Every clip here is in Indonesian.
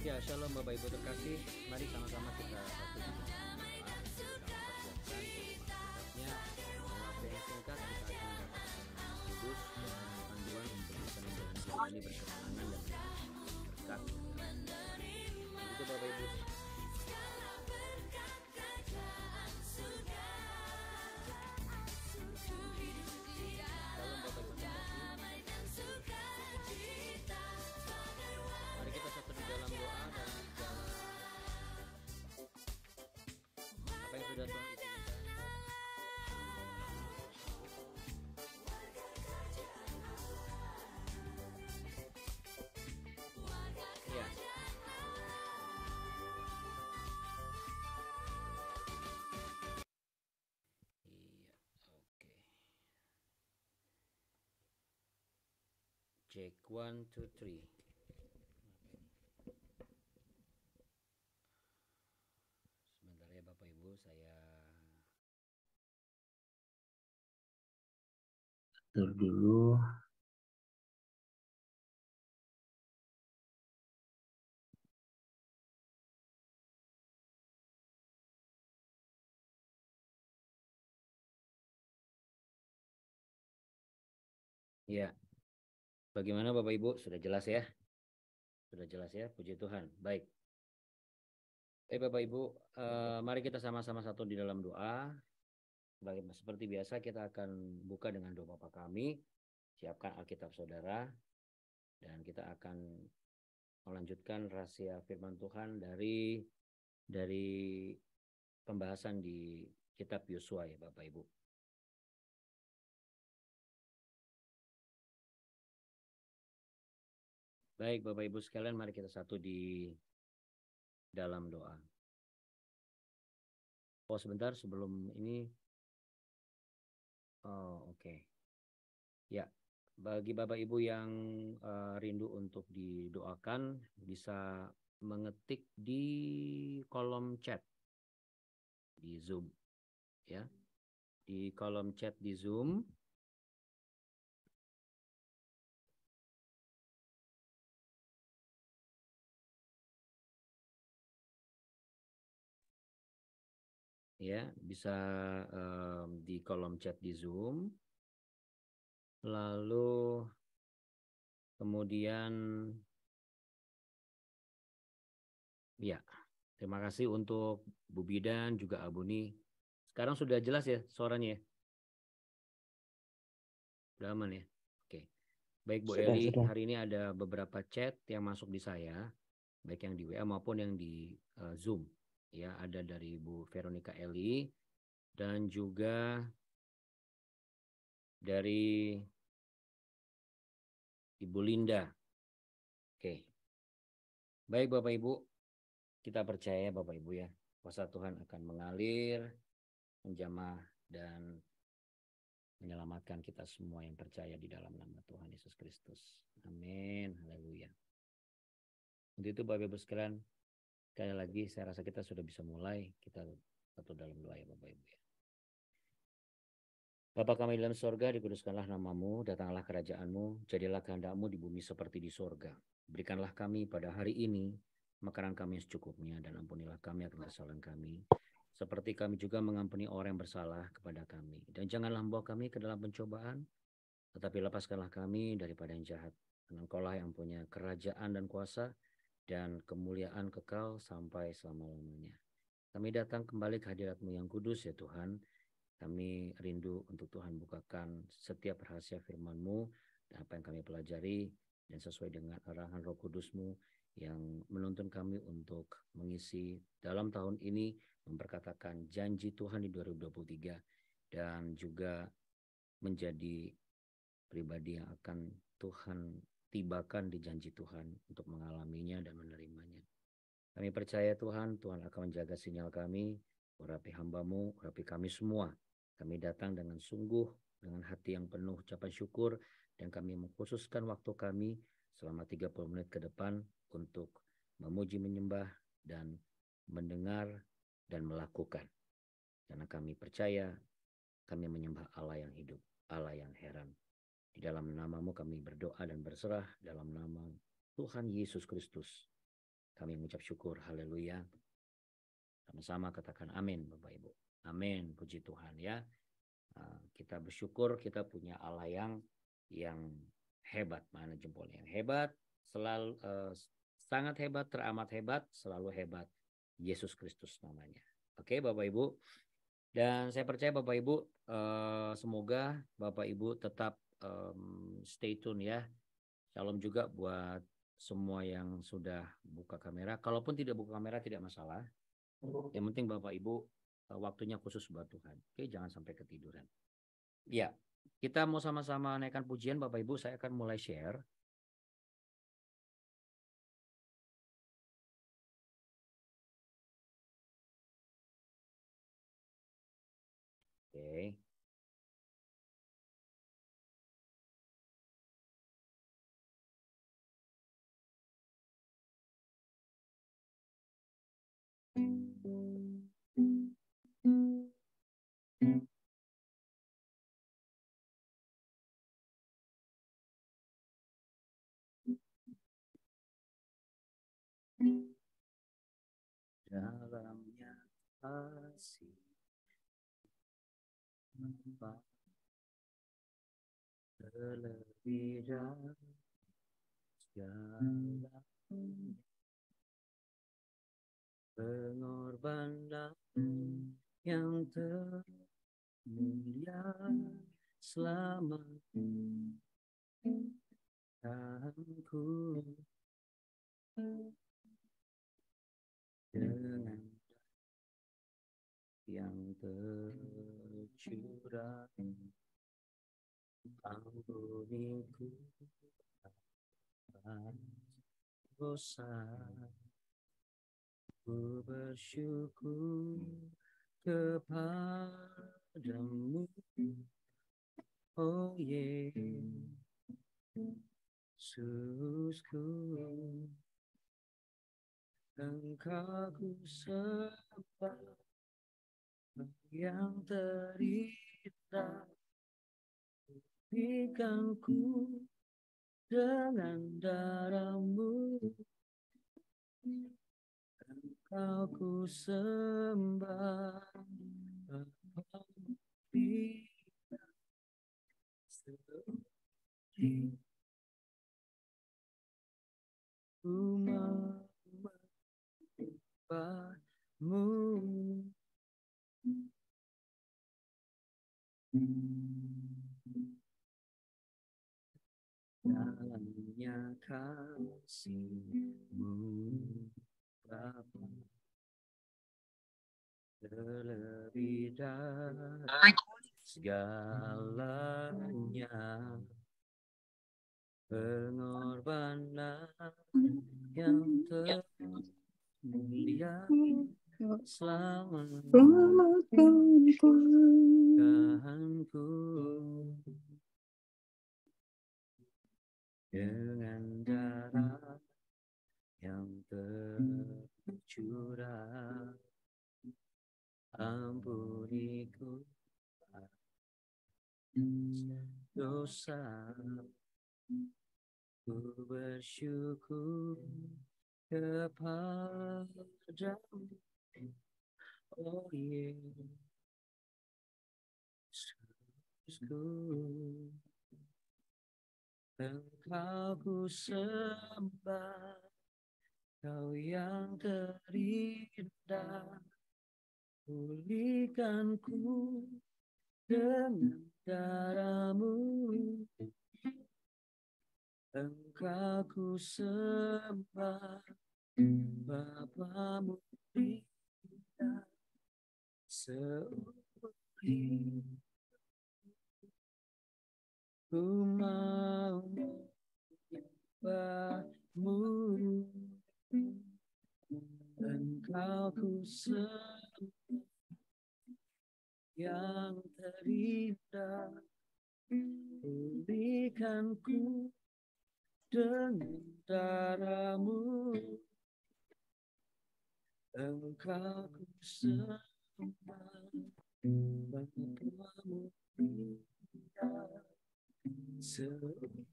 Ya, shalom Bapak Ibu terkasih. Mari sama-sama kita satu di dalam doa. Kita mempersiapkan firman Alkitabnya. Dalam waktu yang singkat kita akan mendapatkan kudus dan panduan untuk bisa menjalani hidup ini berkemenangan dan berkat. Begitu Bapak Ibu. Shalom Bapak Ibu terkasih. Mari kita satu di dalam doa dan apa yang sudah Tuhan izinkan. Ya. Iya, oke. Check 1, 2, 3. Sebentar ya Bapak Ibu, saya atur dulu. Ya. Bagaimana Bapak Ibu? Sudah jelas ya? Sudah jelas ya? Puji Tuhan. Baik. Bapak Ibu, mari kita sama-sama satu di dalam doa. Seperti biasa kita akan buka dengan doa Bapa kami. Siapkan Alkitab saudara. Dan kita akan melanjutkan rahasia firman Tuhan dari pembahasan di kitab Yosua ya Bapak Ibu. Baik Bapak Ibu sekalian, mari kita satu di dalam doa. Oh sebentar sebelum ini. Oh oke. Ya, bagi Bapak Ibu yang rindu untuk didoakan, bisa mengetik di kolom chat di Zoom, ya. Di kolom chat di Zoom. Ya, bisa di kolom chat di Zoom. Lalu kemudian ya, terima kasih untuk Bu Bidan juga Abuni. Sekarang sudah jelas ya suaranya ya? Udah aman ya? Oke. Baik Bu Eli, hari ini ada beberapa chat yang masuk di saya, baik yang di WA maupun yang di Zoom. Ya, ada dari Bu Veronica Eli dan juga dari Ibu Linda. Oke. Baik Bapak Ibu, kita percaya Bapak Ibu ya, kuasa Tuhan akan mengalir, menjamah dan menyelamatkan kita semua yang percaya di dalam nama Tuhan Yesus Kristus. Amin. Haleluya. Untuk itu Bapak Ibu sekalian, sekali lagi saya rasa kita sudah bisa mulai. Kita satu dalam doa ya Bapak Ibu ya. Bapa kami dalam sorga, dikuduskanlah namamu, datanglah kerajaanmu, jadilah kehendakmu di bumi seperti di sorga. Berikanlah kami pada hari ini makanan kami yang secukupnya, dan ampunilah kami akan kesalahan kami, seperti kami juga mengampuni orang yang bersalah kepada kami. Dan janganlah membawa kami ke dalam pencobaan, tetapi lepaskanlah kami daripada yang jahat. Karena Engkaulah yang punya kerajaan dan kuasa dan kemuliaan kekal sampai selama-lamanya. Kami datang kembali ke hadirat-Mu yang kudus ya Tuhan. Kami rindu untuk Tuhan bukakan setiap rahasia firman-Mu dan apa yang kami pelajari, dan sesuai dengan arahan Roh Kudus-Mu yang menuntun kami untuk mengisi dalam tahun ini, memperkatakan janji Tuhan di 2023 dan juga menjadi pribadi yang akan Tuhan tibakan di janji Tuhan untuk mengalaminya dan menerimanya. Kami percaya Tuhan, Tuhan akan menjaga sinyal kami, urapi hamba-Mu, urapi kami semua. Kami datang dengan sungguh, dengan hati yang penuh ucapan syukur, dan kami mengkhususkan waktu kami selama 30 menit ke depan untuk memuji, menyembah, dan mendengar dan melakukan. Karena kami percaya, kami menyembah Allah yang hidup, Allah yang heran. Di dalam nama-Mu kami berdoa dan berserah dalam nama Tuhan Yesus Kristus. Kami mengucap syukur, haleluya. Sama-sama katakan amin Bapak Ibu. Amin, puji Tuhan ya. Kita bersyukur kita punya Allah yang hebat, mana jempolnya yang hebat, selalu sangat hebat, teramat hebat, selalu hebat. Yesus Kristus namanya. Oke Bapak Ibu. Dan saya percaya Bapak Ibu, semoga Bapak Ibu tetap stay tune ya. Shalom juga buat semua yang sudah buka kamera. Kalaupun tidak buka kamera tidak masalah. Yang penting Bapak Ibu waktunya khusus buat Tuhan. Oke, jangan sampai ketiduran. Ya, kita mau sama-sama naikkan pujian Bapak Ibu. Saya akan mulai share. Oke. Dalamnya kasih terlebih dari segala pengorbanan yang termulia selama tahunku dengan yang tercurah ampuniku dosa. Ku bersyukur kepadamu, oh Yesusku. Engkau ku sembah yang terindah, berikanku dengan darah-Mu. Engkau ku sembah, ku menyembah-Mu. Dalamnya kasih-Mu Bapa, terlebih dari segalanya pengorbanan yang termulia selamatkanku dengan darah yang tercurah, ampuniku dosa. Ku bersyukur kepadamu, oh Yesusku. Engkau ku sembah, Kau yang terindah, pulihkanku dengan darah-Mu. Engkau ku sembah, Bapa mulia seumur ku mau menyembah-Mu. Engkau ku sembah yang terindah, pulihkanku dengan darah-Mu. Engkau ku sembah, Bapa mulia seumur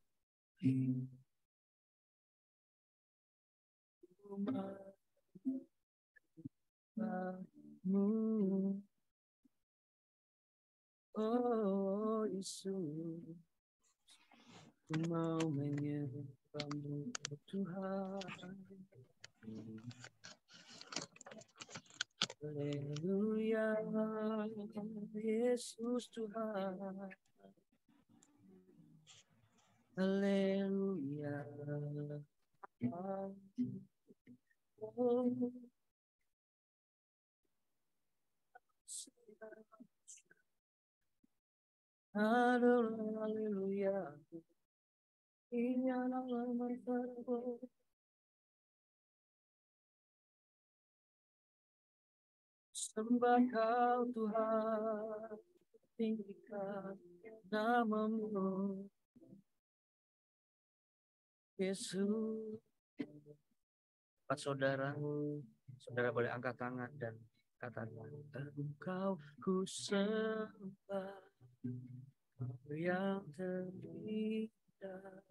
Oh Yesus, ku mau menyembahmu Tuhan. Haleluya, Yesus Tuhan. Haleluya. Haleluya. Sembah Kau Tuhan, tinggikan namamu, Yesus. Pak saudara boleh angkat tangan dan katakan, Engkau ku sembah, Kau yang terindah,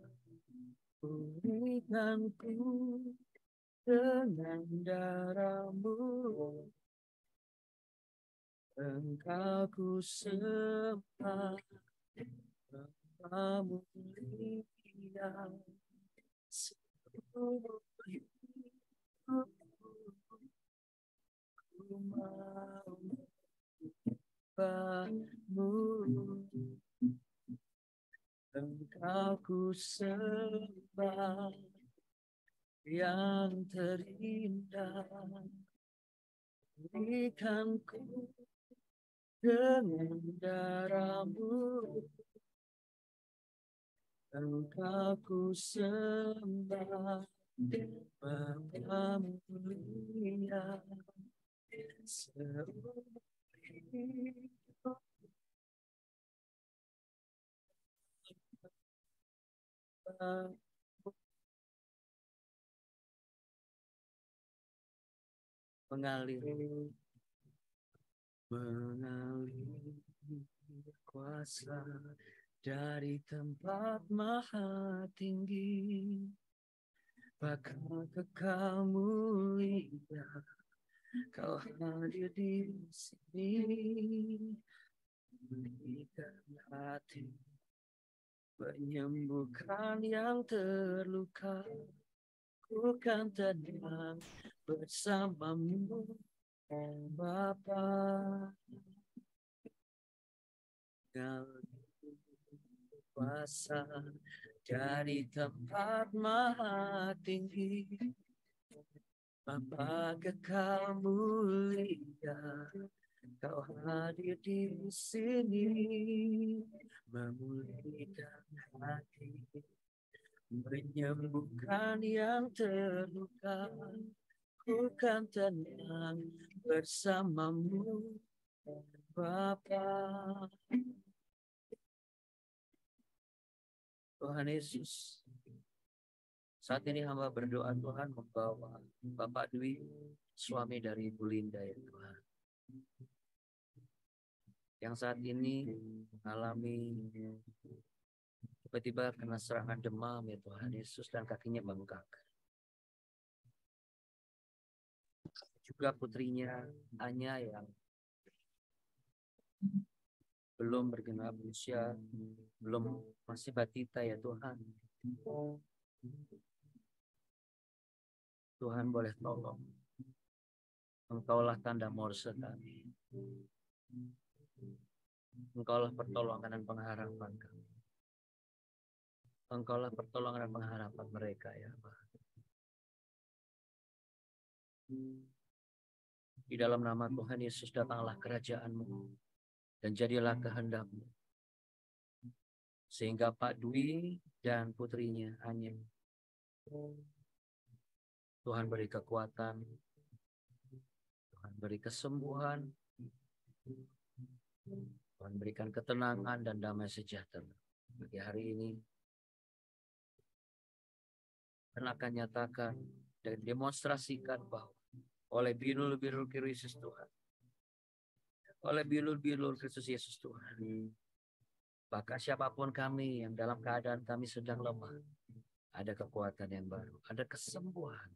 pulihkanku dengan darah-Mu. Engkau ku sembah, Bapa mulia, seluruh hidupku ku mau menyembah-Mu. Engkau ku sembah, yang terindah, berikanku dengan darah-Mu. Engkau ku sembah, Bapa mulia, seumur hidup mengalir kuasa dari tempat maha tinggi, bakal kekal mulia. Kau hadir di sini, berikan hati, menyembuhkan yang terluka. Ku kan tenang bersamamu, Bapa. Kuasa dari tempat maha tinggi, Bapa kekal mulia. Kau hadir di sini, memulihkan hati, menyembuhkan yang terluka. Ku kan tenang bersamamu, Bapa. Tuhan Yesus, saat ini hamba berdoa Tuhan membawa Bapak Dwi, suami dari Ibu Linda ya Tuhan, yang saat ini mengalami tiba-tiba kena serangan demam ya Tuhan Yesus, dan kakinya bengkak. Juga putrinya Anya yang belum bergenap usia, masih batita ya Tuhan. Tuhan boleh tolong. Engkaulah tanda morse kami. Engkaulah pertolongan dan pengharapan kami. Engkaulah pertolongan dan pengharapan mereka ya Allah. Di dalam nama Tuhan Yesus, datanglah kerajaan-Mu dan jadilah kehendak-Mu, sehingga Pak Dwi dan putrinya Anya, Tuhan beri kekuatan, Tuhan beri kesembuhan, Tuhan berikan ketenangan dan damai sejahtera bagi hari ini. Dan akan nyatakan dan demonstrasikan bahwa oleh bilur-bilur Kristus Tuhan, oleh bilur-bilur Kristus Yesus Tuhan, bahkan siapapun kami yang dalam keadaan kami sedang lemah, ada kekuatan yang baru, ada kesembuhan,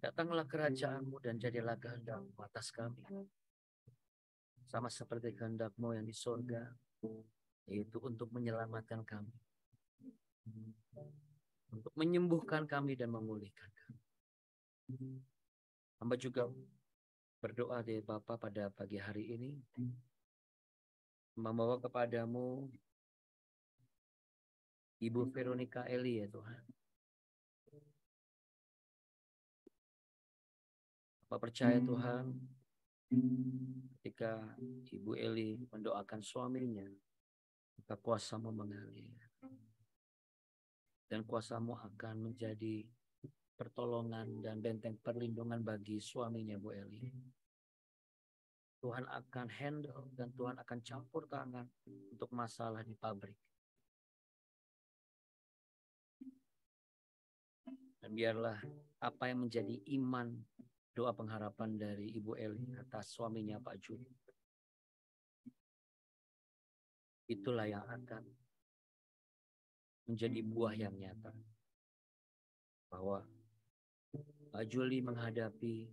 Datanglah kerajaan-Mu dan jadilah kehendak-Mu atas kami. Sama seperti kehendak-Mu yang di surga, yaitu untuk menyelamatkan kami, untuk menyembuhkan kami dan memulihkan kami. Hamba juga berdoa deh Bapa pada pagi hari ini, membawa kepadamu Ibu Veronica Eli ya Tuhan. Bapak percaya Tuhan, ketika Ibu Eli mendoakan suaminya, maka kuasa-Mu mengalir. Dan kuasa-Mu akan menjadi pertolongan dan benteng perlindungan bagi suaminya Bu Eli. Tuhan akan handle dan Tuhan akan campur tangan untuk masalah di pabrik. Dan biarlah apa yang menjadi iman, doa pengharapan dari Ibu Eli atas suaminya Pak Juli, itulah yang akan menjadi buah yang nyata. Bahwa Pak Juli menghadapi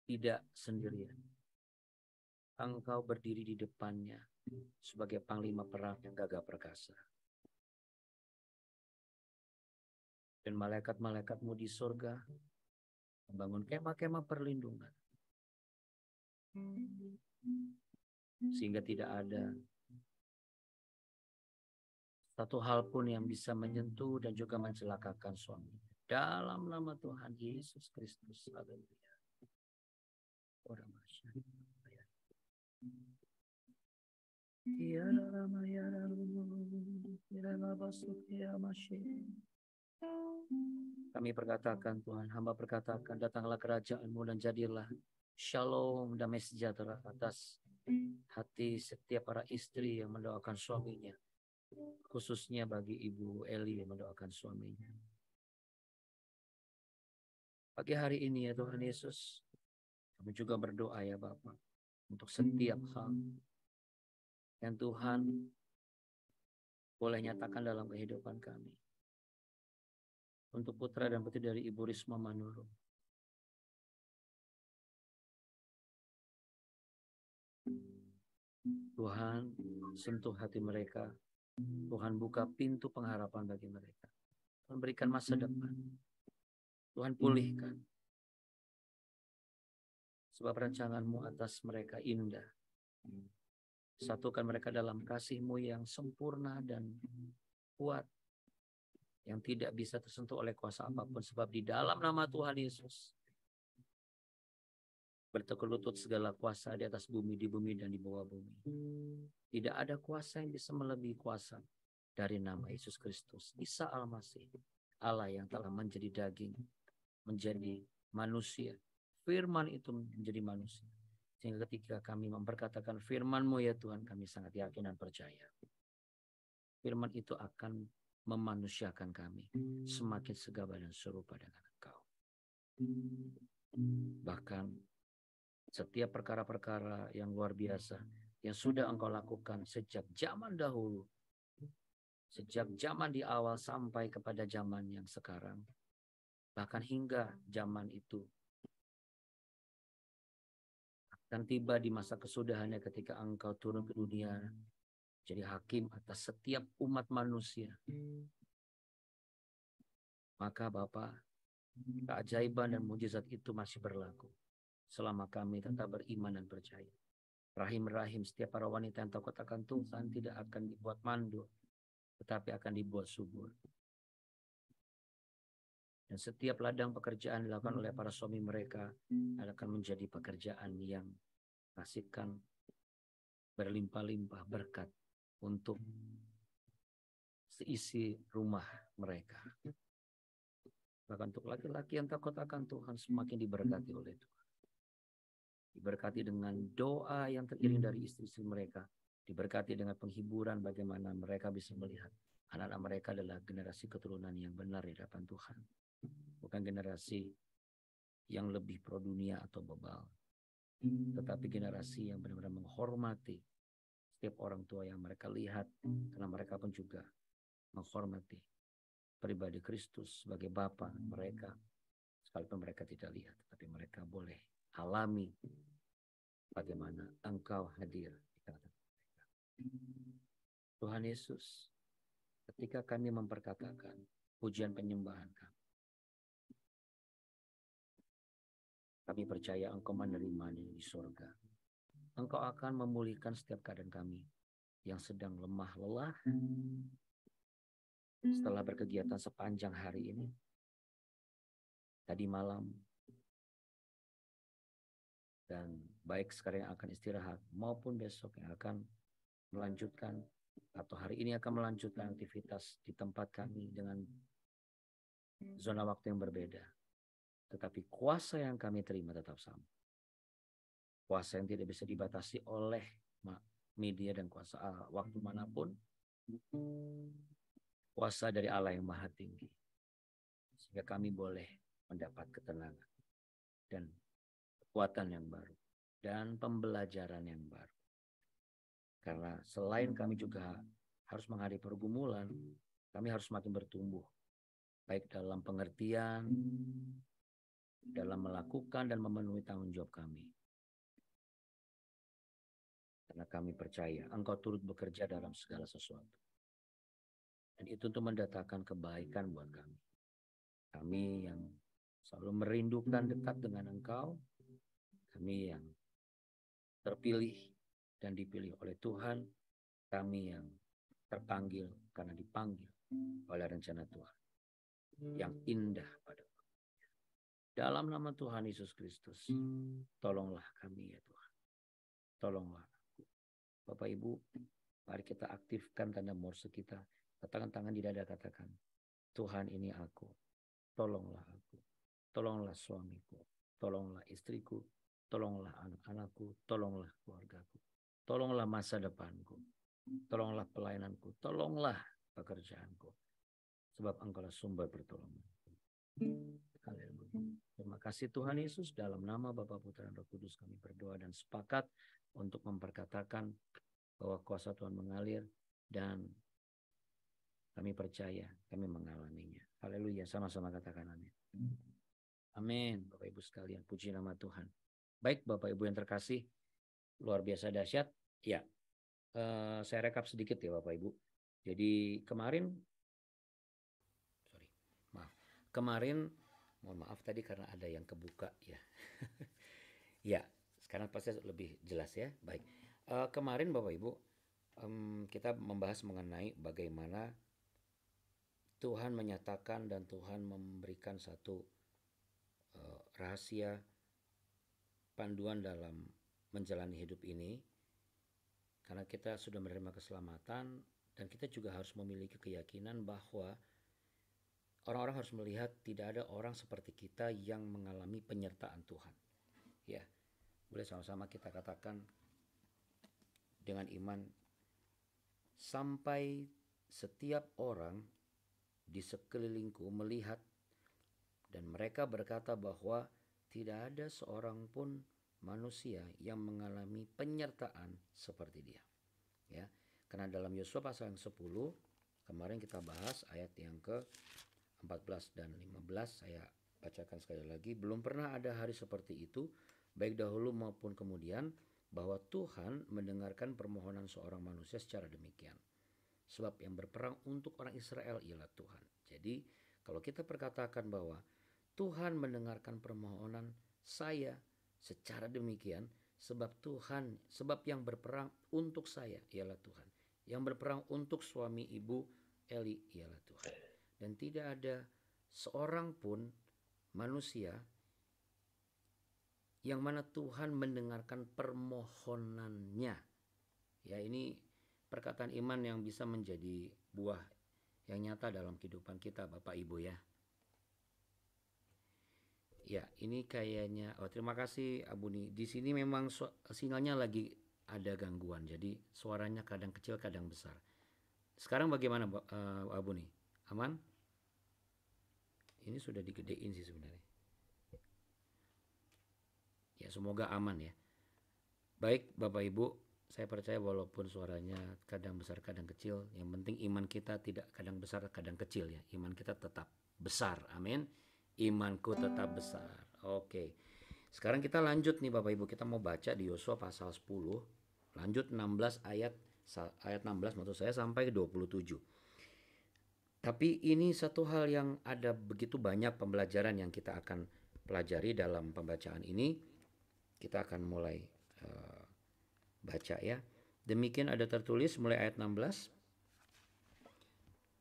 tidak sendirian. Engkau berdiri di depannya sebagai panglima perang yang gagah perkasa. Dan malaikat-malaikatmu di surga membangun kemah-kemah perlindungan. Sehingga tidak ada satu hal pun yang bisa menyentuh dan juga mencelakakan suami. Dalam nama Tuhan Yesus Kristus. Haleluya. Orang masyarakat. Kami perkatakan Tuhan, hamba perkatakan, datanglah kerajaan-Mu dan jadilah shalom, damai sejahtera atas hati setiap para istri yang mendoakan suaminya, khususnya bagi Ibu Eli yang mendoakan suaminya. Pagi hari ini ya Tuhan Yesus, kami juga berdoa ya Bapa, untuk setiap hal yang Tuhan boleh nyatakan dalam kehidupan kami. Untuk putra dan putri dari Ibu Risma Manurung. Tuhan sentuh hati mereka. Tuhan buka pintu pengharapan bagi mereka. Tuhan berikan masa depan. Tuhan pulihkan. Sebab rancangan-Mu atas mereka indah. Satukan mereka dalam kasih-Mu yang sempurna dan kuat. Yang tidak bisa tersentuh oleh kuasa apapun. Sebab di dalam nama Tuhan Yesus bertekuk lutut segala kuasa di atas bumi, di bumi, dan di bawah bumi. Tidak ada kuasa yang bisa melebihi kuasa dari nama Yesus Kristus, Isa Al-Masih, Allah yang telah menjadi daging, menjadi manusia. Firman itu menjadi manusia. Sehingga ketika kami memperkatakan firman-Mu ya Tuhan, kami sangat yakin dan percaya. Firman itu akan memanusiakan kami, semakin segala dan serupa dengan Engkau. Bahkan setiap perkara-perkara yang luar biasa yang sudah Engkau lakukan sejak zaman dahulu, sejak zaman di awal sampai kepada zaman yang sekarang, bahkan hingga zaman itu akan tiba di masa kesudahannya ketika Engkau turun ke dunia jadi hakim atas setiap umat manusia. Maka Bapa, keajaiban dan mujizat itu masih berlaku selama kami tetap beriman dan percaya. Rahim-rahim setiap para wanita yang takut akan Tuhan tidak akan dibuat mandul, tetapi akan dibuat subur. Dan setiap ladang pekerjaan dilakukan oleh para suami mereka akan menjadi pekerjaan yang menghasilkan berlimpah-limpah berkat untuk seisi rumah mereka. Bahkan untuk laki-laki yang takut akan Tuhan semakin diberkati oleh Tuhan. Diberkati dengan doa yang teriring dari istri-istri mereka. Diberkati dengan penghiburan bagaimana mereka bisa melihat anak-anak mereka adalah generasi keturunan yang benar di hadapan Tuhan. Bukan generasi yang lebih pro dunia atau bebal. Tetapi generasi yang benar-benar menghormati setiap orang tua yang mereka lihat. Karena mereka pun juga menghormati pribadi Kristus sebagai Bapa mereka, sekalipun mereka tidak lihat, tapi mereka boleh alami bagaimana Engkau hadir di tengah-tengah mereka. Tuhan Yesus, ketika kami memperkatakan pujian penyembahan kami percaya Engkau menerimanya di surga. Engkau akan memulihkan setiap keadaan kami yang sedang lemah lelah setelah berkegiatan sepanjang hari ini, tadi malam, dan baik sekarang yang akan istirahat maupun besok yang akan melanjutkan atau hari ini akan melanjutkan aktivitas di tempat kami dengan zona waktu yang berbeda. Tetapi kuasa yang kami terima tetap sama. Kuasa yang tidak bisa dibatasi oleh media dan kuasa waktu manapun. Kuasa dari Allah yang Maha Tinggi. Sehingga kami boleh mendapat ketenangan dan kekuatan yang baru dan pembelajaran yang baru. Karena selain kami juga harus menghadapi pergumulan, kami harus semakin bertumbuh. Baik dalam pengertian, dalam melakukan dan memenuhi tanggung jawab kami. Karena kami percaya Engkau turut bekerja dalam segala sesuatu. Dan itu untuk mendatangkan kebaikan buat kami. Kami yang selalu merindukan dekat dengan Engkau. Kami yang terpilih dan dipilih oleh Tuhan. Kami yang terpanggil karena dipanggil oleh rencana Tuhan. Yang indah pada kami. Dalam nama Tuhan Yesus Kristus, tolonglah kami ya Tuhan. Tolonglah aku. Bapak Ibu, mari kita aktifkan tanda morse kita. Katakan tangan di dada, katakan, Tuhan ini aku. Tolonglah aku. Tolonglah suamiku. Tolonglah istriku. Tolonglah anak-anakku. Tolonglah keluargaku. Tolonglah masa depanku. Tolonglah pelayananku. Tolonglah pekerjaanku. Sebab Engkaulah sumber pertolongan. Haleluya. Terima kasih Tuhan Yesus. Dalam nama Bapa, Putra, dan Roh Kudus kami berdoa dan sepakat untuk memperkatakan bahwa kuasa Tuhan mengalir dan kami percaya kami mengalaminya. Haleluya. Sama-sama katakan amin. Amin. Bapak Ibu sekalian, puji nama Tuhan. Baik Bapak Ibu yang terkasih, luar biasa dahsyat. Ya, saya rekap sedikit ya Bapak Ibu. Jadi kemarin, mohon maaf tadi karena ada yang kebuka ya. Ya, sekarang pasti lebih jelas ya. Baik, kemarin Bapak Ibu kita membahas mengenai bagaimana Tuhan menyatakan dan Tuhan memberikan satu rahasia panduan dalam menjalani hidup ini. Karena kita sudah menerima keselamatan dan kita juga harus memiliki keyakinan bahwa orang-orang harus melihat tidak ada orang seperti kita yang mengalami penyertaan Tuhan. Ya, boleh sama-sama kita katakan dengan iman, sampai setiap orang di sekelilingku melihat dan mereka berkata bahwa tidak ada seorang pun manusia yang mengalami penyertaan seperti dia. Ya, karena dalam Yosua pasal yang 10 kemarin kita bahas ayat yang ke-14 dan 15, saya bacakan sekali lagi. Belum pernah ada hari seperti itu, baik dahulu maupun kemudian, bahwa Tuhan mendengarkan permohonan seorang manusia secara demikian. Sebab yang berperang untuk orang Israel ialah Tuhan. Jadi kalau kita perkatakan bahwa Tuhan mendengarkan permohonan saya secara demikian, sebab yang berperang untuk saya ialah Tuhan. Yang berperang untuk suami ibu Eli ialah Tuhan. Dan tidak ada seorang pun manusia yang mana Tuhan mendengarkan permohonannya. Ya, ini perkataan iman yang bisa menjadi buah yang nyata dalam kehidupan kita Bapak Ibu ya. Ya, ini kayaknya terima kasih Abuni. Di sini memang sinyalnya lagi ada gangguan. Jadi suaranya kadang kecil kadang besar. Sekarang bagaimana Abuni? Aman? Ini sudah digedein sih sebenarnya. Ya, semoga aman ya. Baik Bapak Ibu, saya percaya walaupun suaranya kadang besar kadang kecil, yang penting iman kita tidak kadang besar kadang kecil ya. Iman kita tetap besar. Amin. imanku tetap besar. Oke. Sekarang kita lanjut nih Bapak Ibu, kita mau baca di Yosua pasal 10, lanjut 16 ayat 16 maksud saya sampai 27. Tapi ini satu hal yang ada begitu banyak pembelajaran yang kita akan pelajari dalam pembacaan ini. Kita akan mulai baca ya. Demikian ada tertulis mulai ayat 16.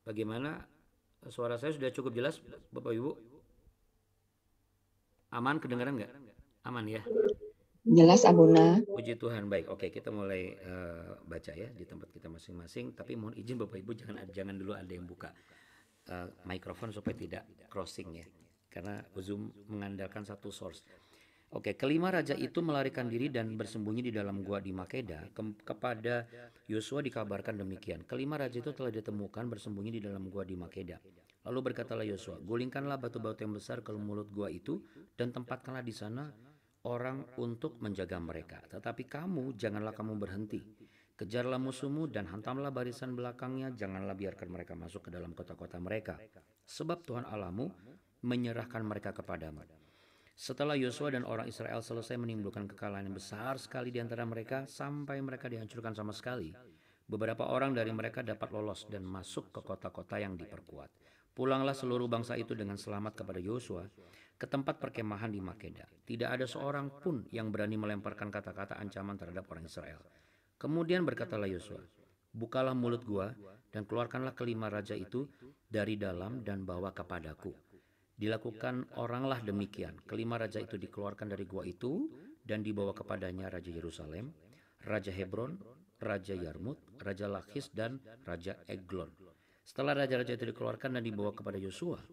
Bagaimana suara saya sudah cukup jelas Bapak Ibu? Aman kedengaran nggak? Aman ya? Jelas Abuna. Puji Tuhan. Baik, oke, kita mulai baca ya di tempat kita masing-masing. Tapi mohon izin Bapak Ibu jangan dulu ada yang buka mikrofon supaya tidak crossing ya. Karena Zoom mengandalkan satu source. Oke, kelima raja itu melarikan diri dan bersembunyi di dalam gua di Makeda. Kepada Yosua dikabarkan demikian. Kelima raja itu telah ditemukan bersembunyi di dalam gua di Makeda. Lalu berkatalah Yosua, gulingkanlah batu-batu yang besar ke mulut gua itu dan tempatkanlah di sana orang untuk menjaga mereka. Tetapi kamu, janganlah kamu berhenti. Kejarlah musuhmu dan hantamlah barisan belakangnya. Janganlah biarkan mereka masuk ke dalam kota-kota mereka. Sebab Tuhan Allahmu menyerahkan mereka kepadamu. Setelah Yosua dan orang Israel selesai menimbulkan kekalahan yang besar sekali di antara mereka sampai mereka dihancurkan sama sekali, beberapa orang dari mereka dapat lolos dan masuk ke kota-kota yang diperkuat. Pulanglah seluruh bangsa itu dengan selamat kepada Yosua ke tempat perkemahan di Makeda. Tidak ada seorang pun yang berani melemparkan kata-kata ancaman terhadap orang Israel. Kemudian berkatalah Yosua, bukalah mulut gua dan keluarkanlah kelima raja itu dari dalam dan bawa kepadaku. Dilakukan oranglah demikian. Kelima raja itu dikeluarkan dari gua itu dan dibawa kepadanya Raja Yerusalem, Raja Hebron, Raja Yarmut, Raja Lakhis, dan Raja Eglon. Setelah raja-raja itu dikeluarkan dan dibawa kepada Yosua,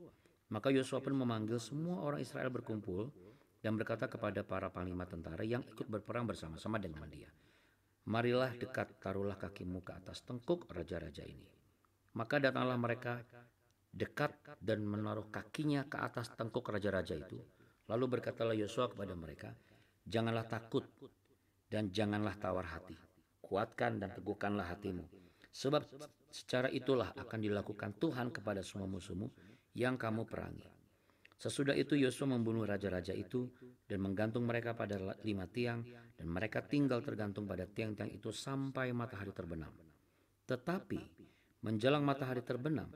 maka Yosua pun memanggil semua orang Israel berkumpul dan berkata kepada para panglima tentara yang ikut berperang bersama-sama dengan dia, marilah dekat, taruhlah kakimu ke atas tengkuk raja-raja ini. Maka datanglah mereka dekat dan menaruh kakinya ke atas tengkuk raja-raja itu. Lalu berkatalah Yosua kepada mereka, janganlah takut dan janganlah tawar hati. Kuatkan dan teguhkanlah hatimu. Sebab secara itulah akan dilakukan Tuhan kepada semua musuhmu yang kamu perangi. Sesudah itu Yosua membunuh raja-raja itu dan menggantung mereka pada 5 tiang, dan mereka tinggal tergantung pada tiang-tiang itu sampai matahari terbenam. Tetapi menjelang matahari terbenam,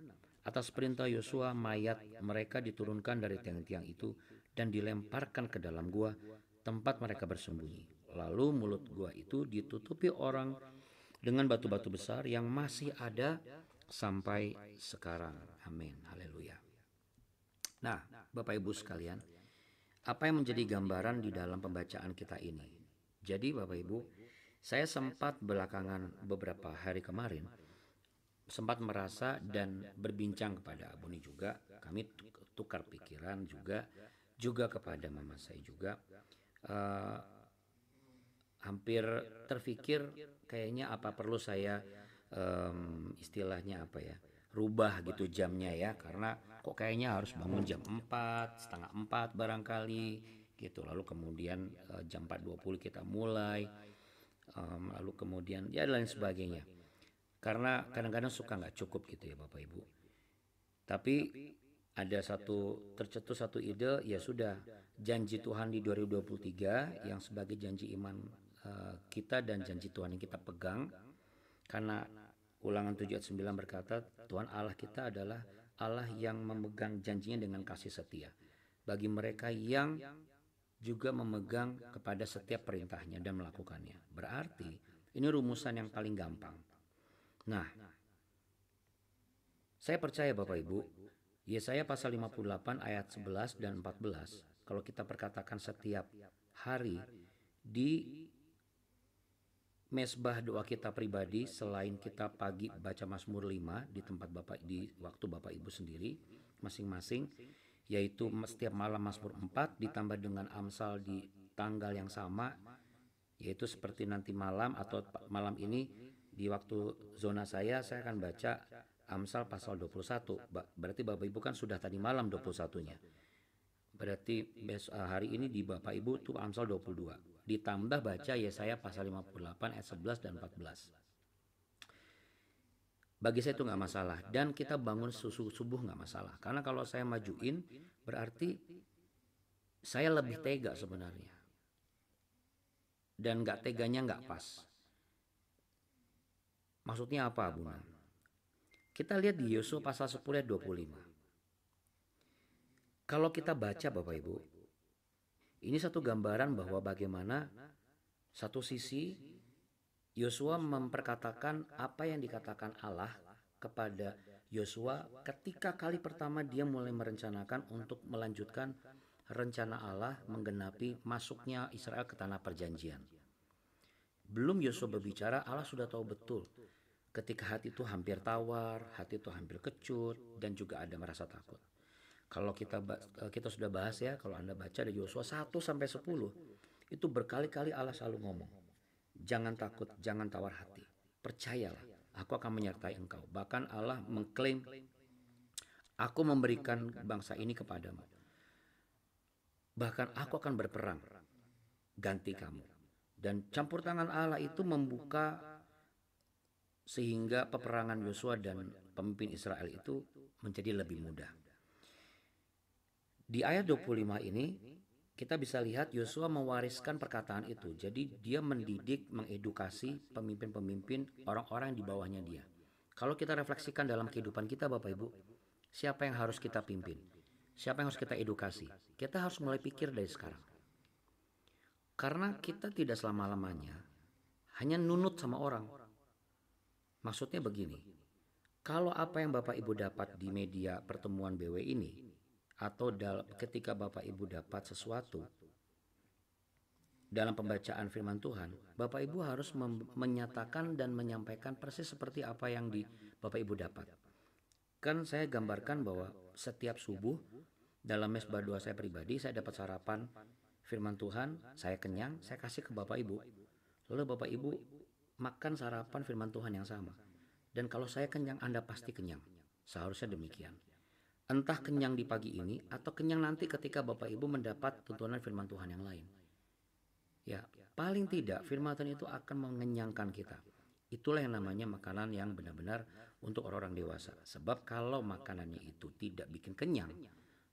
atas perintah Yosua mayat mereka diturunkan dari tiang-tiang itu dan dilemparkan ke dalam gua tempat mereka bersembunyi. Lalu mulut gua itu ditutupi orang dengan batu-batu besar yang masih ada sampai sekarang. Amin. Haleluya. Nah, Bapak Ibu sekalian, apa yang menjadi gambaran di dalam pembacaan kita ini? Jadi Bapak Ibu, saya sempat belakangan beberapa hari kemarin sempat merasa dan berbincang kepada Abuni juga, kami tukar pikiran juga kepada mama saya juga, hampir terfikir kayaknya apa perlu saya istilahnya apa ya, rubah gitu jamnya ya, karena kok kayaknya harus bangun jam 4, setengah 4 barangkali gitu, lalu kemudian jam 4.20 kita mulai, lalu kemudian ya lain sebagainya. Karena kadang-kadang suka nggak cukup gitu ya Bapak Ibu. Tapi ada tercetus satu ide, ya sudah, janji Tuhan di 2023 yang sebagai janji iman kita dan janji Tuhan yang kita pegang. Karena Ulangan 7 ayat 9 berkata, Tuhan Allah kita adalah Allah yang memegang janjinya dengan kasih setia bagi mereka yang juga memegang kepada setiap perintahnya dan melakukannya. Berarti ini rumusan yang paling gampang. Nah, saya percaya Bapak Ibu, Yesaya pasal 58 ayat 11 dan 14, kalau kita perkatakan setiap hari di mesbah doa kita pribadi, selain kita pagi baca Mazmur 5 di tempat Bapak, di waktu Bapak Ibu sendiri masing-masing, yaitu setiap malam Mazmur 4 ditambah dengan Amsal di tanggal yang sama, yaitu seperti nanti malam atau malam ini di waktu zona saya akan baca Amsal pasal 21. Berarti Bapak Ibu kan sudah tadi malam 21-nya. Berarti hari ini di Bapak Ibu tuh Amsal 22. Ditambah baca Yesaya pasal 58 ayat 11 dan 14. Bagi saya itu nggak masalah. Dan kita bangun subuh nggak masalah. Karena kalau saya majuin berarti saya lebih tega sebenarnya. Dan nggak teganya nggak pas. Maksudnya apa, Bunda? Kita lihat di Yosua pasal 10 ayat 25. Kalau kita baca Bapak Ibu, ini satu gambaran bahwa bagaimana satu sisi Yosua memperkatakan apa yang dikatakan Allah kepada Yosua ketika kali pertama dia mulai merencanakan untuk melanjutkan rencana Allah menggenapi masuknya Israel ke tanah perjanjian. Belum Yosua berbicara, Allah sudah tahu betul ketika hati itu hampir tawar, hati itu hampir kecut, dan juga ada merasa takut. Kalau kita sudah bahas ya, kalau Anda baca dari Yosua 1 sampai 10, itu berkali-kali Allah selalu ngomong, jangan takut, jangan tawar hati. Percayalah, aku akan menyertai engkau. Bahkan Allah mengklaim, aku memberikan bangsa ini kepadamu. Bahkan aku akan berperang, ganti kamu. Dan campur tangan Allah itu membuka sehingga peperangan Yosua dan pemimpin Israel itu menjadi lebih mudah. Di ayat 25 ini kita bisa lihat Yosua mewariskan perkataan itu. Jadi dia mendidik, mengedukasi pemimpin-pemimpin orang-orang yang di bawahnya dia. Kalau kita refleksikan dalam kehidupan kita Bapak Ibu, siapa yang harus kita pimpin? Siapa yang harus kita edukasi? Kita harus mulai pikir dari sekarang. Karena kita tidak selama-lamanya hanya nunut sama orang. Maksudnya begini, kalau apa yang Bapak Ibu dapat di media pertemuan BW ini, atau ketika Bapak Ibu dapat sesuatu dalam pembacaan firman Tuhan, Bapak Ibu harus menyatakan dan menyampaikan persis seperti apa yang Bapak Ibu dapat. Kan saya gambarkan bahwa setiap subuh dalam mesbah doa saya pribadi, saya dapat sarapan firman Tuhan, saya kenyang, saya kasih ke Bapak Ibu. Lalu Bapak Ibu makan sarapan firman Tuhan yang sama. Dan kalau saya kenyang, Anda pasti kenyang. Seharusnya demikian. Entah kenyang di pagi ini atau kenyang nanti ketika Bapak Ibu mendapat tuntunan firman Tuhan yang lain. Ya, paling tidak firman Tuhan itu akan mengenyangkan kita. Itulah yang namanya makanan yang benar-benar untuk orang-orang dewasa. Sebab kalau makanannya itu tidak bikin kenyang,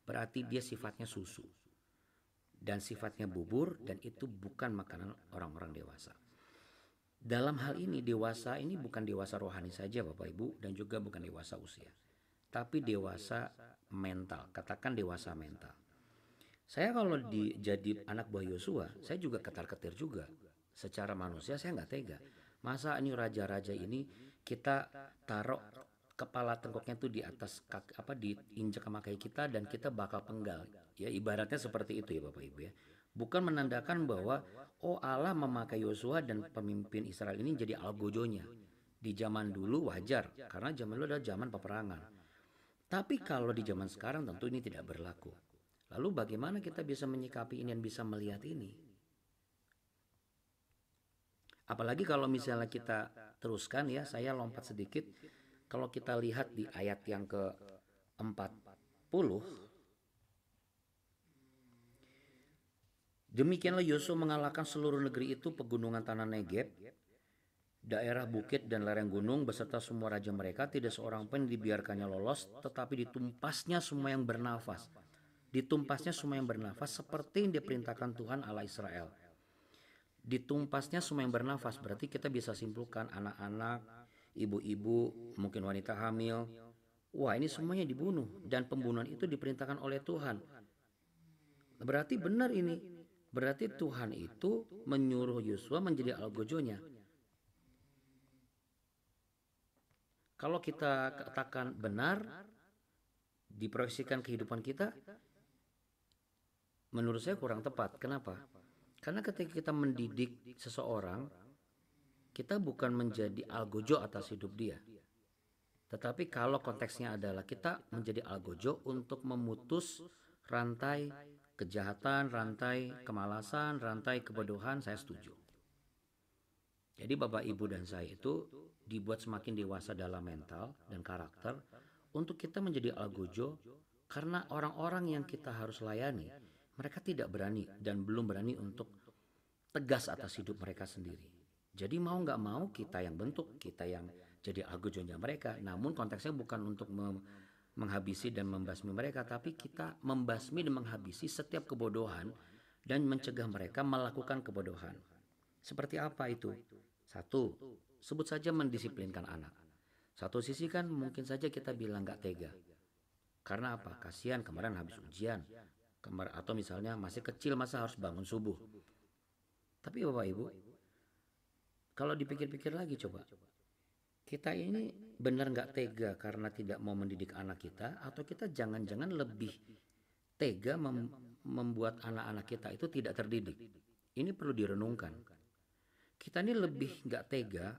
berarti dia sifatnya susu. Dan sifatnya bubur, dan itu bukan makanan orang-orang dewasa. Dalam hal ini dewasa ini bukan dewasa rohani saja Bapak Ibu, dan juga bukan dewasa usia. Tapi dewasa mental, katakan dewasa mental. Saya kalau jadi anak buah Yosua, saya juga ketar-ketir juga. Secara manusia saya nggak tega. Masa ini raja-raja ini kita taruh kepala tengkoknya tuh di atas diinjak sama kaki kita dan kita bakal penggal. Ya ibaratnya seperti itu ya Bapak Ibu ya. Bukan menandakan bahwa Allah memakai Yosua dan pemimpin Israel ini jadi algojonya. Di zaman dulu wajar karena zaman dulu adalah zaman peperangan. Tapi kalau di zaman sekarang tentu ini tidak berlaku. Lalu bagaimana kita bisa menyikapi ini dan bisa melihat ini? Apalagi kalau misalnya kita teruskan ya, saya lompat sedikit. Kalau kita lihat di ayat yang ke-40. Demikianlah Yosua mengalahkan seluruh negeri itu, pegunungan tanah Negeb, daerah bukit dan lereng gunung beserta semua raja mereka, tidak seorang pun dibiarkannya lolos, tetapi ditumpasnya semua yang bernafas. Ditumpasnya semua yang bernafas seperti yang diperintahkan Tuhan Allah Israel. Ditumpasnya semua yang bernafas berarti kita bisa simpulkan anak-anak, ibu-ibu, mungkin wanita hamil. Wah, ini semuanya dibunuh dan pembunuhan itu diperintahkan oleh Tuhan. Berarti benar ini. Berarti Tuhan itu menyuruh Yosua menjadi algojonya. Kalau kita katakan benar, diproyeksikan kehidupan kita, menurut saya kurang tepat. Kenapa? Karena ketika kita mendidik seseorang, kita bukan menjadi algojo atas hidup dia. Tetapi kalau konteksnya adalah kita menjadi algojo untuk memutus rantai kejahatan, rantai kemalasan, rantai kebodohan, saya setuju. Jadi Bapak Ibu dan saya itu dibuat semakin dewasa dalam mental dan karakter untuk kita menjadi algojo karena orang-orang yang kita harus layani, mereka tidak berani dan belum berani untuk tegas atas hidup mereka sendiri. Jadi mau gak mau kita yang bentuk, kita yang jadi algojonya mereka. Namun konteksnya bukan untuk menghabisi dan membasmi mereka, tapi kita membasmi dan menghabisi setiap kebodohan dan mencegah mereka melakukan kebodohan. Seperti apa itu? Satu, sebut saja mendisiplinkan anak. Satu sisi kan mungkin saja kita bilang gak tega. Karena apa? Kasihan kemarin habis ujian. Atau misalnya masih kecil masa harus bangun subuh. Tapi Bapak Ibu, kalau dipikir-pikir lagi coba. Kita ini benar gak tega karena tidak mau mendidik anak kita, atau kita jangan-jangan lebih tega membuat anak-anak kita itu tidak terdidik. Ini perlu direnungkan. Kita ini lebih gak tega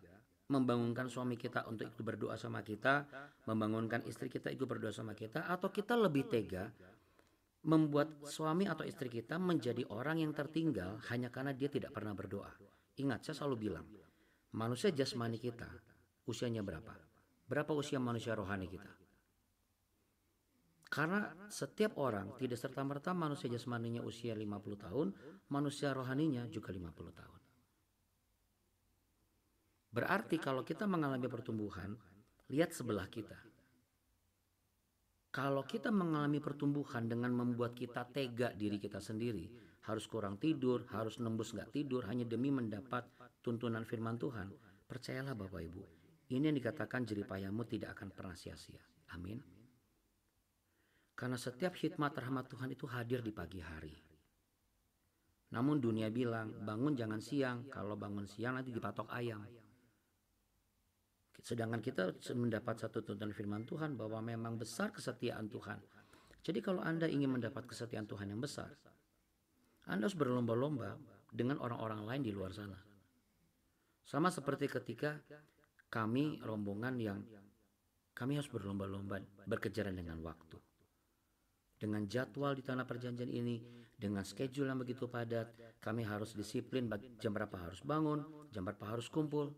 membangunkan suami kita untuk ikut berdoa sama kita, membangunkan istri kita ikut berdoa sama kita, atau kita lebih tega membuat suami atau istri kita menjadi orang yang tertinggal hanya karena dia tidak pernah berdoa. Ingat, saya selalu bilang, manusia jasmani kita usianya berapa? Berapa usia manusia rohani kita? Karena setiap orang tidak serta-merta manusia jasmaninya usia 50 tahun, manusia rohaninya juga 50 tahun. Berarti kalau kita mengalami pertumbuhan, lihat sebelah kita. Kalau kita mengalami pertumbuhan dengan membuat kita tega diri kita sendiri, harus kurang tidur, harus nembus gak tidur hanya demi mendapat tuntunan firman Tuhan, percayalah Bapak Ibu, ini yang dikatakan jeripayahmu tidak akan pernah sia-sia. Amin. Karena setiap hikmat rahmat Tuhan itu hadir di pagi hari. Namun dunia bilang, bangun jangan siang, kalau bangun siang nanti dipatok ayam. Sedangkan kita mendapat satu tuntunan firman Tuhan bahwa memang besar kesetiaan Tuhan. Jadi kalau Anda ingin mendapat kesetiaan Tuhan yang besar, Anda harus berlomba-lomba dengan orang-orang lain di luar sana. Sama seperti ketika kami rombongan yang kami harus berlomba-lomba berkejaran dengan waktu. Dengan jadwal di tanah perjanjian ini, dengan schedule yang begitu padat, kami harus disiplin jam berapa harus bangun, jam berapa harus kumpul.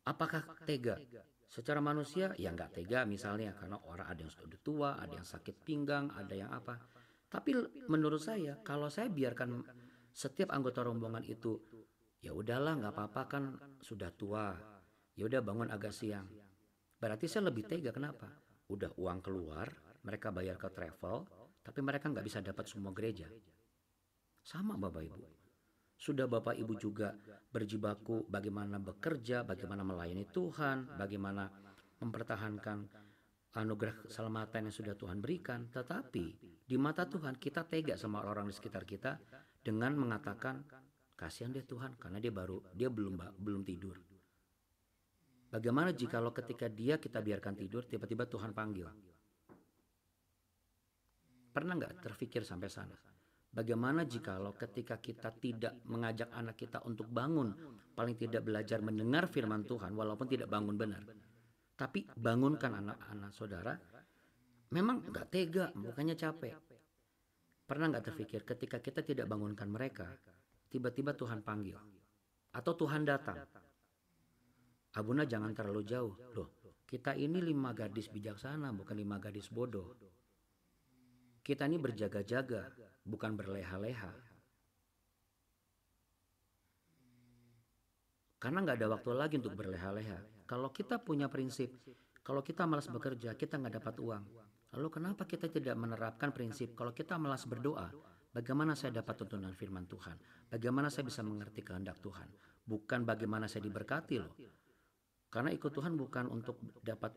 Apakah tega? Secara manusia ya nggak tega misalnya karena orang ada yang sudah tua, ada yang sakit pinggang, ada yang apa. Tapi menurut saya kalau saya biarkan setiap anggota rombongan itu ya udahlah nggak apa-apa kan sudah tua, ya udah bangun agak siang. Berarti saya lebih tega, kenapa? Udah uang keluar, mereka bayar ke travel, tapi mereka nggak bisa dapat semua gereja. Sama Bapak Ibu. Sudah Bapak Ibu juga berjibaku bagaimana bekerja, bagaimana melayani Tuhan, bagaimana mempertahankan anugerah keselamatan yang sudah Tuhan berikan. Tetapi di mata Tuhan kita tega sama orang-orang di sekitar kita dengan mengatakan kasihan deh Tuhan karena dia belum tidur. Bagaimana jikalau ketika kita biarkan tidur tiba-tiba Tuhan panggil? Pernah nggak terfikir sampai sana? Bagaimana jikalau ketika kita tidak mengajak anak kita untuk bangun, paling tidak belajar mendengar firman Tuhan walaupun tidak bangun benar. Tapi bangunkan anak-anak saudara, memang nggak tega, bukannya capek. Pernah nggak terfikir ketika kita tidak bangunkan mereka, tiba-tiba Tuhan panggil. Atau Tuhan datang. Abuna jangan terlalu jauh. Loh, kita ini 5 gadis bijaksana, bukan 5 gadis bodoh. Kita ini berjaga-jaga, bukan berleha-leha. Karena nggak ada waktu lagi untuk berleha-leha. Kalau kita punya prinsip, kalau kita malas bekerja, kita nggak dapat uang. Lalu kenapa kita tidak menerapkan prinsip, kalau kita malas berdoa, bagaimana saya dapat tuntunan firman Tuhan? Bagaimana saya bisa mengerti kehendak Tuhan? Bukan bagaimana saya diberkati loh. Karena ikut Tuhan bukan untuk dapat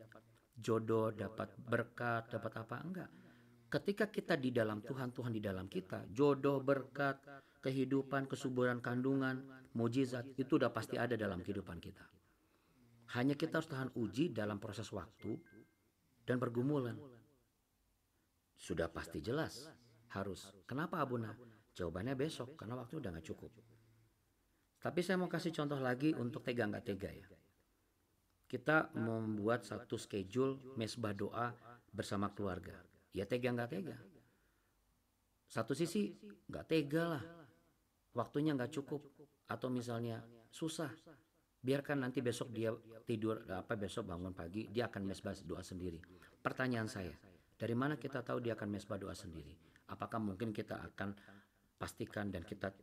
jodoh, dapat berkat, dapat apa, enggak. Ketika kita di dalam Tuhan, Tuhan di dalam kita, jodoh, berkat, kehidupan, kesuburan kandungan, mujizat, itu udah pasti ada dalam kehidupan kita. Hanya kita harus tahan uji dalam proses waktu dan pergumulan. Sudah pasti jelas, harus. Kenapa Abuna? Jawabannya besok, karena waktu udah gak cukup. Tapi saya mau kasih contoh lagi untuk tega gak tega ya. Kita membuat satu schedule mesbah doa bersama keluarga. Ya tega nggak tega. Satu sisi nggak tega lah, waktunya nggak cukup, atau misalnya susah. Biarkan nanti besok dia tidur besok bangun pagi dia akan mesbah doa sendiri. Pertanyaan saya, dari mana kita tahu dia akan mesbah doa sendiri? Apakah mungkin kita akan pastikan dan kita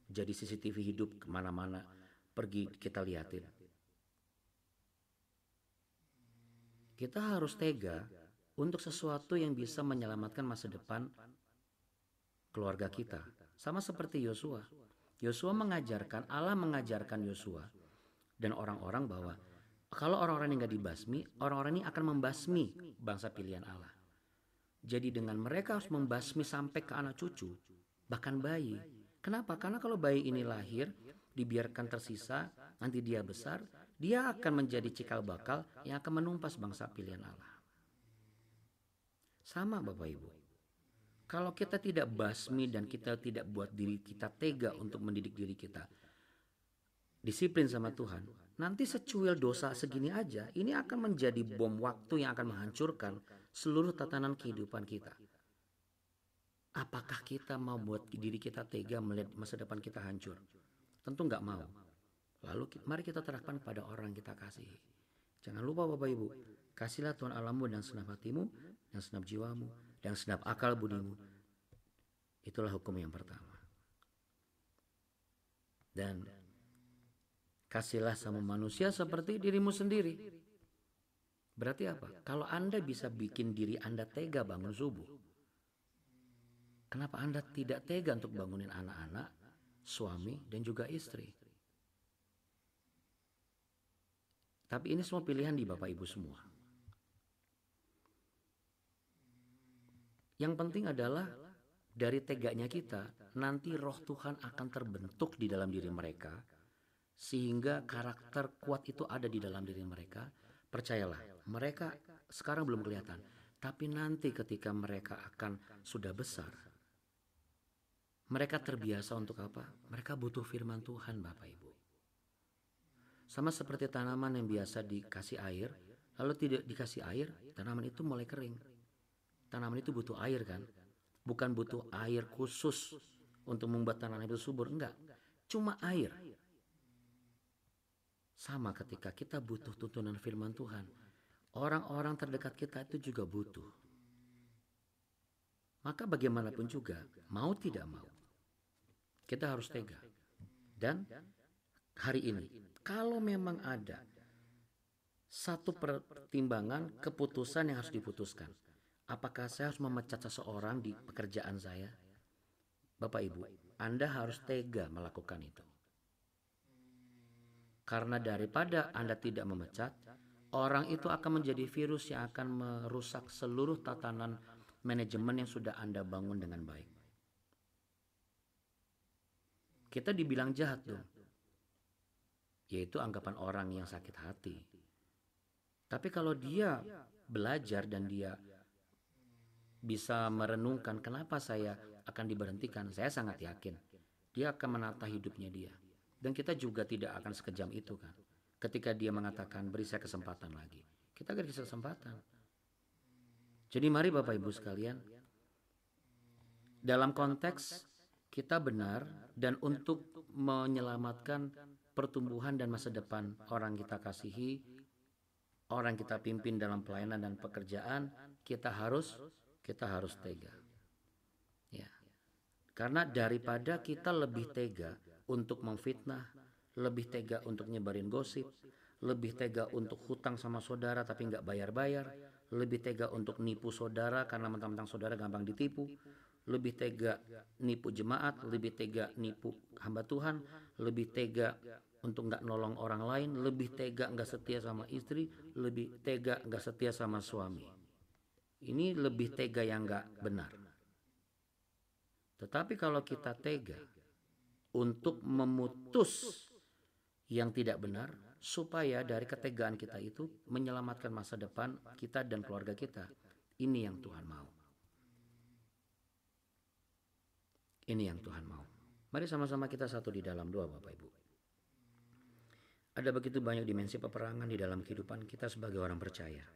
jadi CCTV hidup kemana-mana pergi kita liatin? Kita harus tega untuk sesuatu yang bisa menyelamatkan masa depan keluarga kita. Sama seperti Yosua. Allah mengajarkan Yosua dan orang-orang bahwa kalau orang-orang ini nggak dibasmi, orang-orang ini akan membasmi bangsa pilihan Allah. Jadi dengan mereka harus membasmi sampai ke anak cucu, bahkan bayi. Kenapa? Karena kalau bayi ini lahir, dibiarkan tersisa, nanti dia besar, dia akan menjadi cikal bakal yang akan menumpas bangsa pilihan Allah. Sama Bapak Ibu. Kalau kita tidak basmi dan kita tidak buat diri kita tega untuk mendidik diri kita disiplin sama Tuhan, nanti secuil dosa segini aja, ini akan menjadi bom waktu yang akan menghancurkan seluruh tatanan kehidupan kita. Apakah kita mau buat diri kita tega melihat masa depan kita hancur? Tentu nggak mau. Lalu mari kita terapkan pada orang yang kita kasihi. Jangan lupa Bapak Ibu, kasihlah Tuhan Allahmu dan segenap hatimu, dan segenap jiwamu, dan segenap akal budimu. Itulah hukum yang pertama. Dan kasihlah sama manusia seperti dirimu sendiri. Berarti apa? Kalau Anda bisa bikin diri Anda tega bangun subuh, kenapa Anda tidak tega untuk bangunin anak-anak, suami, dan juga istri? Tapi ini semua pilihan di Bapak Ibu semua. Yang penting adalah dari teganya kita, nanti roh Tuhan akan terbentuk di dalam diri mereka, sehingga karakter kuat itu ada di dalam diri mereka. Percayalah, mereka sekarang belum kelihatan, tapi nanti ketika mereka akan sudah besar, mereka terbiasa untuk apa? Mereka butuh firman Tuhan Bapak Ibu. Sama seperti tanaman yang biasa dikasih air, lalu tidak dikasih air, tanaman itu mulai kering. Tanaman itu butuh air kan? Bukan butuh air khusus untuk membuat tanaman itu subur, enggak. Cuma air. Sama ketika kita butuh tuntunan firman Tuhan, orang-orang terdekat kita itu juga butuh. Maka bagaimanapun juga, mau tidak mau, kita harus tega. Dan hari ini, kalau memang ada satu pertimbangan keputusan yang harus diputuskan, apakah saya harus memecat seseorang di pekerjaan saya? Bapak Ibu, Anda harus tega melakukan itu. Karena daripada Anda tidak memecat, orang itu akan menjadi virus yang akan merusak seluruh tatanan manajemen yang sudah Anda bangun dengan baik. Kita dibilang jahat dong, yaitu anggapan orang yang sakit hati. Tapi kalau dia belajar dan dia bisa merenungkan kenapa saya akan diberhentikan, saya sangat yakin dia akan menata hidupnya dia. Dan kita juga tidak akan sekejam itu kan. Ketika dia mengatakan beri saya kesempatan lagi, kita akan dikasih kesempatan. Jadi mari Bapak Ibu sekalian, dalam konteks kita benar dan untuk menyelamatkan pertumbuhan dan masa depan orang kita kasihi, orang kita pimpin dalam pelayanan dan pekerjaan, kita harus tega. Ya. Karena daripada kita lebih tega untuk memfitnah, lebih tega untuk nyebarin gosip, lebih tega untuk hutang sama saudara tapi nggak bayar-bayar, lebih tega untuk nipu saudara karena mentang-mentang saudara gampang ditipu, lebih tega nipu jemaat, lebih tega nipu hamba Tuhan, lebih tega untuk nggak nolong orang lain, lebih tega nggak setia sama istri, lebih tega nggak setia sama suami. Ini lebih tega yang nggak benar. Tetapi kalau kita tega untuk memutus yang tidak benar, supaya dari ketegaan kita itu menyelamatkan masa depan kita dan keluarga kita, ini yang Tuhan mau. Ini yang Tuhan mau. Mari sama-sama kita satu di dalam doa Bapak Ibu. Ada begitu banyak dimensi peperangan di dalam kehidupan kita sebagai orang percaya.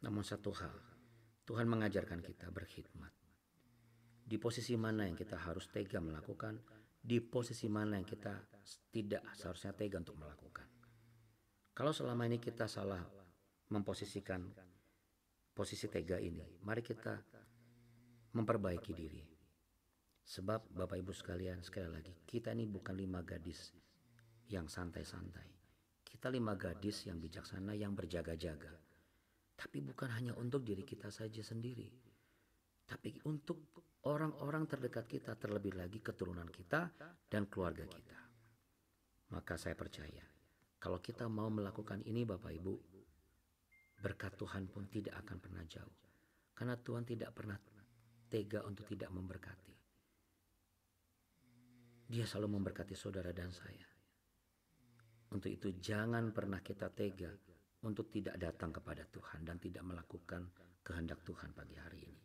Namun satu hal, Tuhan mengajarkan kita berkhidmat. Di posisi mana yang kita harus tega melakukan, di posisi mana yang kita tidak seharusnya tega untuk melakukan. Kalau selama ini kita salah memposisikan posisi tega ini, mari kita memperbaiki diri. Sebab Bapak Ibu sekalian, sekali lagi, kita ini bukan 5 gadis yang santai-santai. Kita 5 gadis yang bijaksana, yang berjaga-jaga. Tapi bukan hanya untuk diri kita saja sendiri, tapi untuk orang-orang terdekat kita, terlebih lagi keturunan kita dan keluarga kita. Maka saya percaya, kalau kita mau melakukan ini Bapak Ibu, berkat Tuhan pun tidak akan pernah jauh. Karena Tuhan tidak pernah tega untuk tidak memberkati. Dia selalu memberkati saudara dan saya. Untuk itu jangan pernah kita tega untuk tidak datang kepada Tuhan dan tidak melakukan kehendak Tuhan pagi hari ini.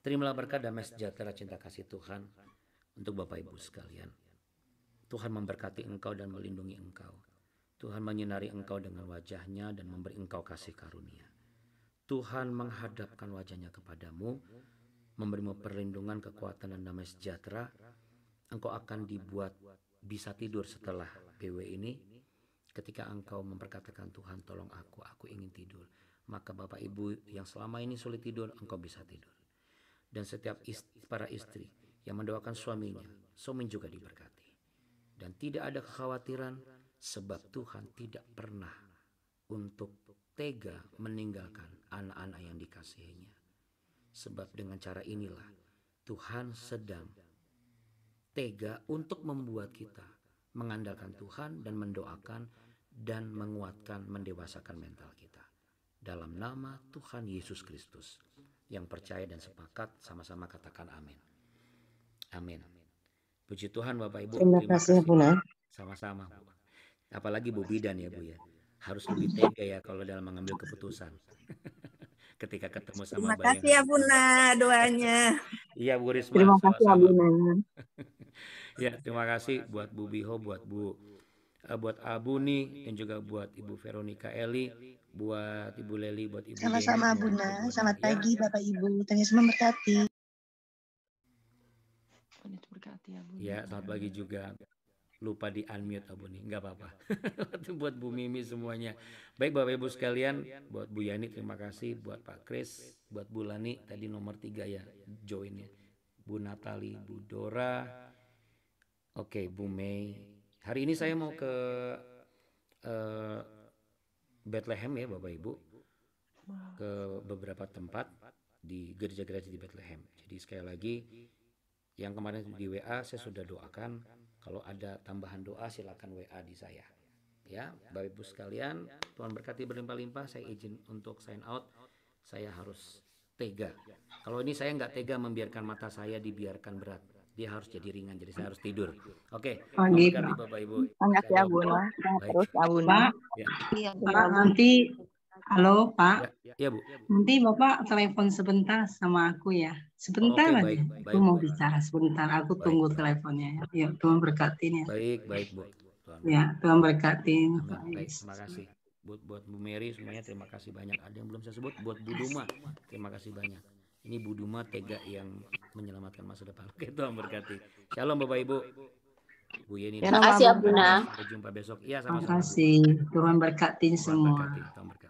Terimalah berkat damai sejahtera cinta kasih Tuhan untuk Bapak Ibu sekalian. Tuhan memberkati engkau dan melindungi engkau. Tuhan menyinari engkau dengan wajahnya dan memberi engkau kasih karunia. Tuhan menghadapkan wajahnya kepadamu, memberimu perlindungan, kekuatan dan damai sejahtera. Engkau akan dibuat bisa tidur setelah BW ini. Ketika engkau memperkatakan Tuhan tolong aku ingin tidur. Maka Bapak Ibu yang selama ini sulit tidur, engkau bisa tidur. Dan setiap para istri yang mendoakan suaminya, suami juga diberkati. Dan tidak ada kekhawatiran sebab Tuhan tidak pernah untuk tega meninggalkan anak-anak yang dikasihinya. Sebab dengan cara inilah Tuhan sedang tega untuk membuat kita mengandalkan Tuhan dan mendoakan dan menguatkan, mendewasakan mental kita. Dalam nama Tuhan Yesus Kristus. Yang percaya dan sepakat sama-sama katakan amin. Amin. Puji Tuhan Bapak Ibu. Terima kasih Abuna. Sama-sama Bu. Apalagi Bu Bidan ya Bu ya. Harus lebih tega ya kalau dalam mengambil keputusan. Ketika ketemu sama Terima kasih ya Buna doanya. Iya Bu Risma. Terima kasih Abuna. Ya, terima kasih buat Bu Biho, buat Abu nih, dan juga buat Ibu Veronica Eli, buat Ibu Leli, buat Ibu Sama-sama Buna. Selamat pagi Bapak Ibu. Tuhan Yesus memberkati. Ya, selamat pagi juga. Lupa di unmute Abu nih, nggak apa-apa. Buat Bu Mimi semuanya. Baik Bapak Ibu sekalian, buat Bu Yani terima kasih, buat Pak Kris, buat Bu Lani tadi nomor 3 ya joinnya. Bu Natali, Bu Dora. Oke, Bu Mei. Hari ini saya mau ke Bethlehem ya Bapak Ibu. Ke beberapa tempat di gereja-gereja di Bethlehem. Jadi sekali lagi, yang kemarin di WA saya sudah doakan. Kalau ada tambahan doa silakan WA di saya. Ya, Bapak Ibu sekalian, Tuhan berkati berlimpah-limpah. Saya izin untuk sign out. Saya harus tega. Kalau ini saya nggak tega membiarkan mata saya dibiarkan berat. Dia harus jadi ringan, jadi saya harus tidur. Oke, gitu. Bapak Ibu. Terima kasih Abuna. Terus Abuna. Ya. Pak, nanti, halo Pak. Ya Bu. Nanti Bapak telepon sebentar sama aku ya. Sebentar aja. Baik, Aku mau bicara sebentar. Aku tunggu teleponnya. Ya, Tuhan berkatin ya. Baik Bu. Ya, Tuhan berkatin. Baik, terima kasih. Buat Bu Mary semuanya terima kasih banyak. Ada yang belum saya sebut, buat Bu Duma terima kasih banyak. Ini Bu Duma tega yang menyelamatkan masa depan. Oke, Tuhan berkati. Shalom Bapak Ibu. Bu Yeni. Terima kasih Abuna. Sampai jumpa besok. Iya, sama-sama. Terima kasih. Tuhan berkatin semua. Tuhan berkati.